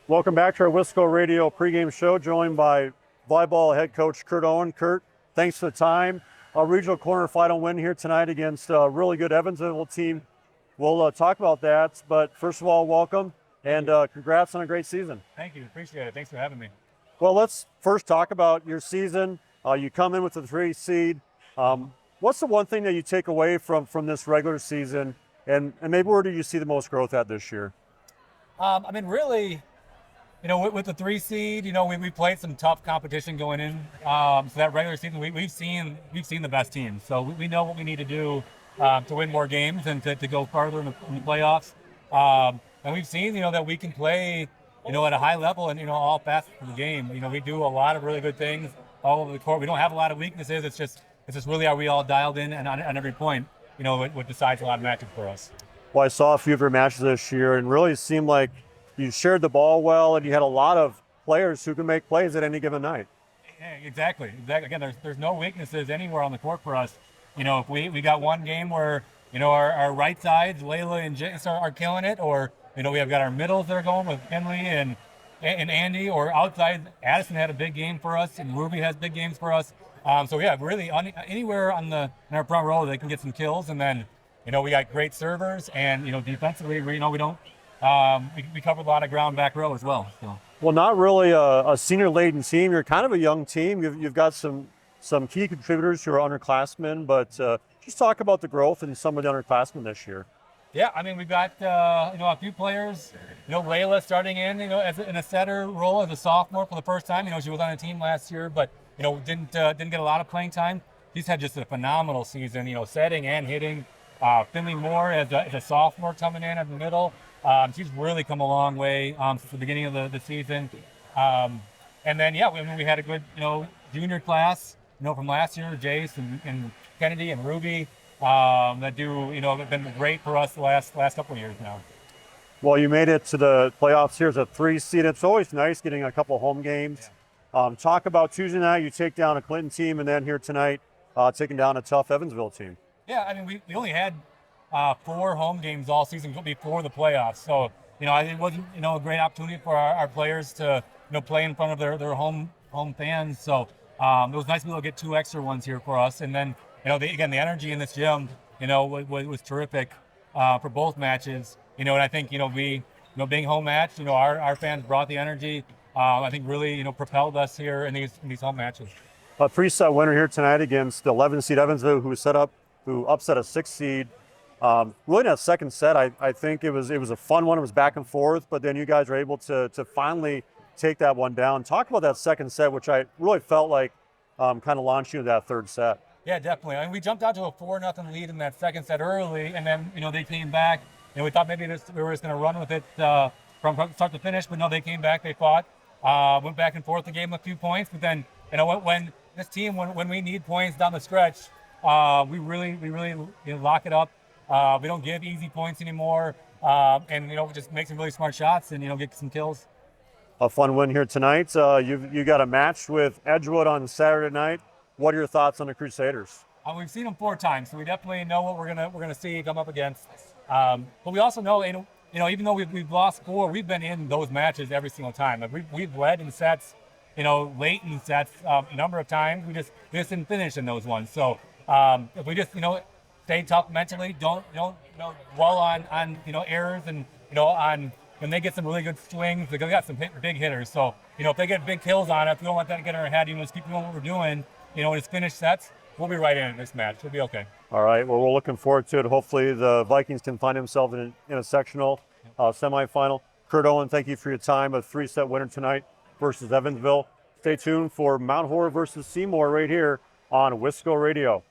Welcome back to our Wisco Radio pregame show, joined by volleyball head coach Kurt Owen. Kurt, thanks for the time. A regional quarterfinal win here tonight against a really good Evansville team. We'll talk about that, but first of all, welcome and congrats on a great season. Thank you, appreciate it. Thanks for having me. Well, let's first talk about your season. You come in with the 3 seed. What's the one thing that you take away from this regular season, and maybe where do you see the most growth at this year? Really, with the 3 seed, we played some tough competition going in. So that regular season, we've seen the best teams. So we know what we need to do to win more games and to go farther in the playoffs. And we've seen, that we can play, at a high level and, all facets of the game. We do a lot of really good things all over the court. We don't have a lot of weaknesses. It's just really, are we all dialed in and on every point, what decides a lot of matches for us. Well, I saw a few of your matches this year and really seemed like you shared the ball well and you had a lot of players who can make plays at any given night. Yeah, exactly. Again, there's no weaknesses anywhere on the court for us. If we got one game where, our right sides, Layla and Jace are killing it, or, we have got our middles that are going with Henley and Andy, or outside, Addison had a big game for us and Ruby has big games for us. So yeah, really anywhere in our front row they can get some kills, and then we got great servers, and defensively we don't we cover a lot of ground back row as well. So. Well, not really a senior laden team. You're kind of a young team. You've got some key contributors who are underclassmen, but just talk about the growth in some of the underclassmen this year. Yeah, we've got a few players. Layla starting in in a setter role as a sophomore for the first time. She was on a team last year, but didn't get a lot of playing time. She's had just a phenomenal season. Setting and hitting. Finley Moore as a sophomore coming in at the middle. She's really come a long way since the beginning of the season. And then we had a good junior class from last year, Jace and Kennedy and Ruby. That have been great for us the last couple of years now. Well, you made it to the playoffs here as a 3 seed. It's always nice getting a couple home games. Yeah. Talk about Tuesday night, you take down a Clinton team, and then here tonight, taking down a tough Evansville team. Yeah, we only had 4 home games all season before the playoffs. So, it wasn't, a great opportunity for our players to, play in front of their home fans. So it was nice to be able to get 2 extra ones here for us. And then, the energy in this gym, was terrific for both matches. And I think, we, being home match, our fans brought the energy. I think really, propelled us here in these home matches. A 3-set winner here tonight against the 11 seed Evansville, who upset a 6 seed. Really in that second set, I think it was a fun one. It was back and forth, but then you guys were able to finally take that one down. Talk about that second set, which I really felt like kind of launched you to that third set. Yeah, definitely. We jumped out to a 4-0 lead in that second set early, and then they came back. We thought maybe we were just going to run with it from start to finish, but no, they came back. They fought, went back and forth. They gave them a few points, but then when this team when we need points down the stretch, we really lock it up. We don't give easy points anymore, and just make some really smart shots and get some kills. A fun win here tonight. You got a match with Edgewood on Saturday night. What are your thoughts on the Crusaders? We've seen them 4 times, so we definitely know what we're gonna see come up against. But we also know, even though we've lost 4, we've been in those matches every single time. We've led in sets, late in sets a number of times. We just didn't finish in those ones. So if we just stay tough mentally, don't dwell on errors, and on when they get some really good swings, they got some big hitters. So if they get big kills on us, we don't want that to get in our head. Just keep doing what we're doing. Just finish sets. We'll be right in this match. We'll be okay. All right. Well, we're looking forward to it. Hopefully, the Vikings can find themselves in a sectional semifinal. Kurt Owen, thank you for your time. A 3-set winner tonight versus Evansville. Stay tuned for Mount Horeb versus Seymour right here on Wisco Radio.